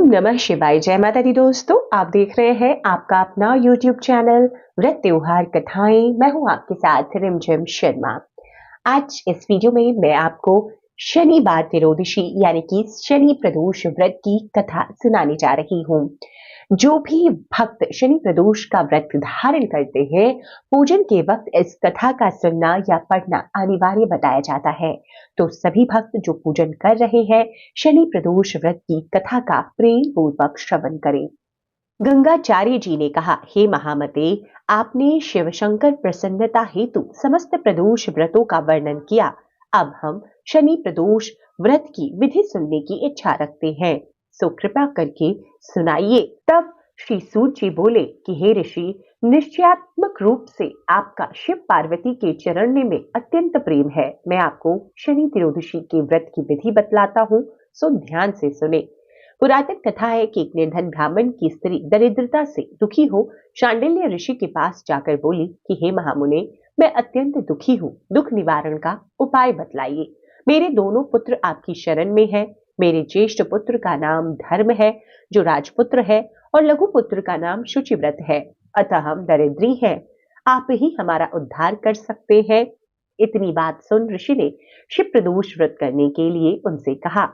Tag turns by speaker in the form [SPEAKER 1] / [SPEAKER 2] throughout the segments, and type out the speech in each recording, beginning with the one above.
[SPEAKER 1] ओम नमः शिवाय। जय माता दी दोस्तों, आप देख रहे हैं आपका अपना YouTube चैनल व्रत त्योहार कथाएं। मैं हूं आपके साथ रिमझिम शर्मा। आज इस वीडियो में मैं आपको शनिवार त्रियोदशी यानी कि शनि प्रदोष व्रत की कथा सुनाने जा रही हूँ। जो भी भक्त शनि प्रदोष का व्रत धारण करते हैं, पूजन के वक्त इस कथा का सुनना या पढ़ना अनिवार्य बताया जाता है। तो सभी भक्त जो पूजन कर रहे हैं, शनि प्रदोष व्रत की कथा का प्रेम पूर्वक श्रवण करें। गंगाचार्य जी ने कहा, हे महामते, आपने शिव शंकर प्रसन्नता हेतु समस्त प्रदोष व्रतों का वर्णन किया। अब हम शनि प्रदोष व्रत की विधि सुनने की इच्छा रखते हैं, सो कृपा करके सुनाइए। तब श्री सूत जी बोले कि हे ऋषि, निश्चयात्मक रूप से आपका शिव पार्वती के चरणने में अत्यंत प्रेम है। मैं आपको शनि त्रयोदशी के व्रत की विधि बतलाता हूँ, सो ध्यान से सुने। पुरातन कथा है कि एक निर्धन ब्राह्मण की स्त्री दरिद्रता से दुखी हो शांडिल्य ऋषि के पास जाकर बोली कि हे महामुने, मैं अत्यंत दुखी हूँ, दुख निवारण का उपाय बतलाइए। मेरे दोनों पुत्र आपकी शरण में हैं। मेरे ज्येष्ठ पुत्र का नाम धर्म है, जो राजपुत्र है, और लघु पुत्र का नाम शुचिव्रत है। अतः हम दरिद्री हैं, आप ही हमारा उद्धार कर सकते हैं। इतनी बात सुन ऋषि ने शिव प्रदोष व्रत करने के लिए उनसे कहा।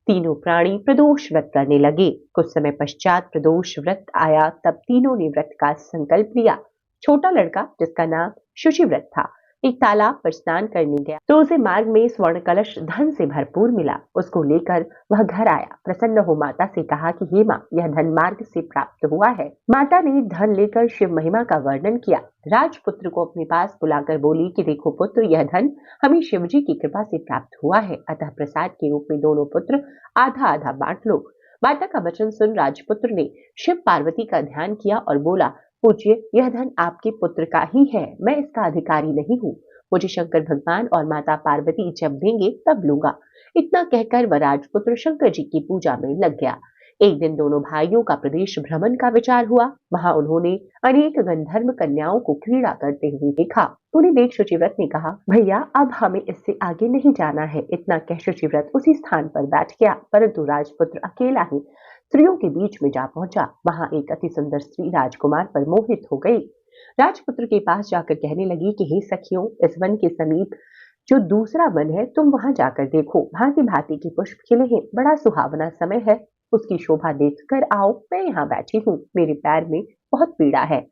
[SPEAKER 1] तीनों प्राणी प्रदोष व्रत करने लगे। कुछ समय पश्चात प्रदोष व्रत आया, तब तीनों ने व्रत का संकल्प लिया। छोटा लड़का, जिसका नाम शुचिव्रत था, एक तालाब पर स्नान करने गया तो उसे मार्ग में स्वर्ण कलश धन से भरपूर मिला। उसको लेकर वह घर आया। प्रसन्न हो माता से कहा कि हे माँ, यह धन मार्ग से प्राप्त हुआ है। माता ने धन लेकर शिव महिमा का वर्णन किया। राजपुत्र को अपने पास बुलाकर बोली कि देखो पुत्र, यह धन हमें शिव जी की कृपा से प्राप्त हुआ है, अतः प्रसाद के रूप में दोनों पुत्र आधा आधा बांट लो। माता का वचन सुन राजपुत्र ने शिव पार्वती का ध्यान किया और बोला, पूज्य, यह धन आपके पुत्र का ही है, मैं इसका अधिकारी नहीं हूँ। मुझे शंकर भगवान और माता पार्वती जब देंगे तब लूंगा। इतना कहकर वह राजपुत्र शंकर जी की पूजा में लग गया। एक दिन दोनों भाइयों का प्रदेश भ्रमण का विचार हुआ। वहां उन्होंने अनेक गंधर्व कन्याओं को क्रीड़ा करते हुए देखा। उन्हें देख शुचिव्रत ने कहा, भैया, अब हमें इससे आगे नहीं जाना है। इतना कह शुचिव्रत उसी स्थान पर बैठ गया, परंतु राजपुत्र अकेला ही स्त्रियों के बीच में जा पहुंचा। वहां एक अति सुंदर स्त्री राजकुमार पर मोहित हो गई। राजपुत्र के पास जाकर कहने लगी कि हे सखियों, इस वन के समीप जो दूसरा वन है, तुम वहां जाकर देखो। भांति भांति के पुष्प खिले हैं, बड़ा सुहावना समय है, उसकी शोभा देखकर आओ। मैं यहाँ बैठी हूँ, मेरे पैर में बहुत पीड़ा है।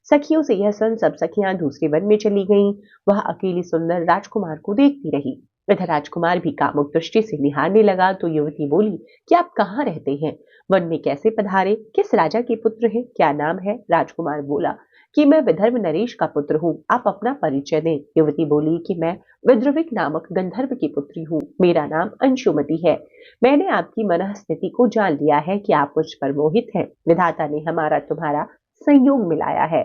[SPEAKER 1] सखियों से यह सुन सब सखियां दूसरे वन में चली गईं। वह अकेली सुंदर राजकुमार को देखती रही। इधर राजकुमार भी कामुक दृष्टि से निहारने लगा तो युवती बोली कि आप कहाँ रहते हैं, वन में कैसे पधारे, किस राजा के पुत्र हैं, क्या नाम है? राजकुमार बोला कि मैं विदर्भ नरेश का पुत्र हूँ, आप अपना परिचय दें। युवती बोली कि मैं विद्रविक नामक गंधर्व की पुत्री हूँ, मेरा नाम अंशुमति है। मैंने आपकी मनःस्थिति को जान लिया है कि आप मुझ पर मोहित हैं। विधाता ने हमारा तुम्हारा संयोग मिलाया है।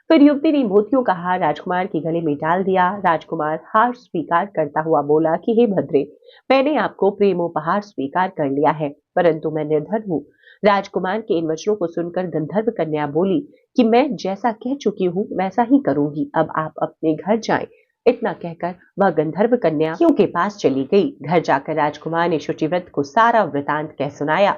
[SPEAKER 1] फिर युवती ने मोतियों का हार राजकुमार के गले में डाल दिया। राजकुमार हार स्वीकार करता हुआ बोला कि हे भद्रे, मैंने आपको प्रेमोपहार स्वीकार कर लिया है, परंतु मैं निर्धन हूँ। राजकुमार के इन वचनों को सुनकर गंधर्व कन्या बोली कि मैं जैसा कह चुकी हूँ वैसा ही करूंगी, अब आप अपने घर जाएं। इतना कहकर वह गंधर्व कन्या के पास चली गई। घर जाकर राजकुमार ने शुचिव्रत को सारा वृतांत कह सुनाया।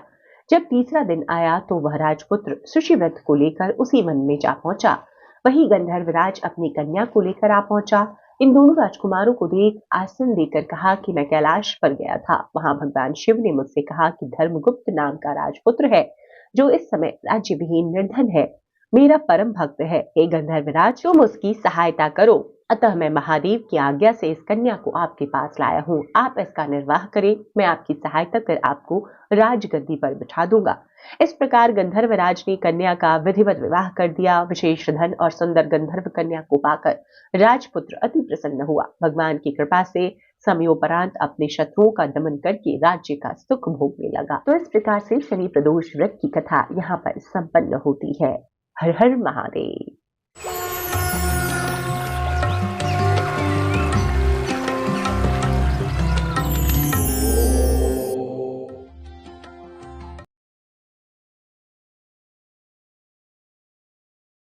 [SPEAKER 1] जब तीसरा दिन आया तो वह राजपुत्र शुचिव्रत को लेकर उसी वन में जा पहुंचा। वही गंधर्वराज अपनी कन्या को लेकर आ पहुंचा। इन दोनों राजकुमारों को देख आसन देकर कहा कि मैं कैलाश पर गया था। वहां भगवान शिव ने मुझसे कहा कि धर्मगुप्त नाम का राजपुत्र है, जो इस समय राज्य विहीन निर्धन है, मेरा परम भक्त है। हे गंधर्वराज, तुम उसकी सहायता करो। अतः मैं महादेव की आज्ञा से इस कन्या को आपके पास लाया हूँ। आप इसका निर्वाह करें, मैं आपकी सहायता कर आपको राजगद्दी पर बिठा दूंगा। इस प्रकार गंधर्वराज ने कन्या का विधिवत विवाह कर दिया। विशेष धन और सुंदर गंधर्व कन्या को पाकर राजपुत्र अति प्रसन्न हुआ। भगवान की कृपा से समयोपरांत अपने शत्रुओं का दमन करके राज्य का सुख भोगने लगा। तो इस प्रकार से शनि प्रदोष व्रत की कथा यहाँ पर संपन्न होती है। हर हर महादेव।